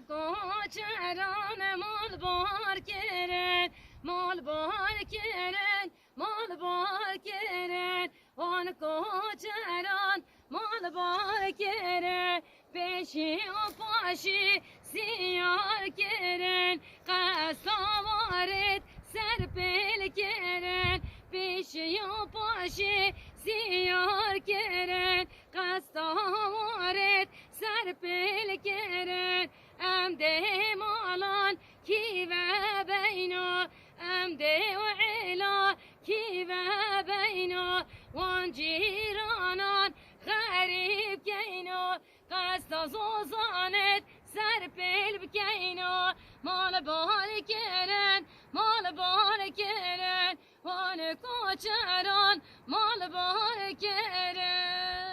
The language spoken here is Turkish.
koçeran mal bahar keren, mal bahar keren, mal bahar keren. On koçeran mal bahar keren, peşi o paşi siyar keren. Kasavaret serpil keren, peşi o paşi siyar keren. Kasavaret serpil keren. Em de malan ki ve beyna, em de ila ki ve beyna. Wan ciranan garip keyna, qasta zozanet serpil bkeyna. Mal bahar keren, mal bahar keren. Wan koçeran mal bahar keren.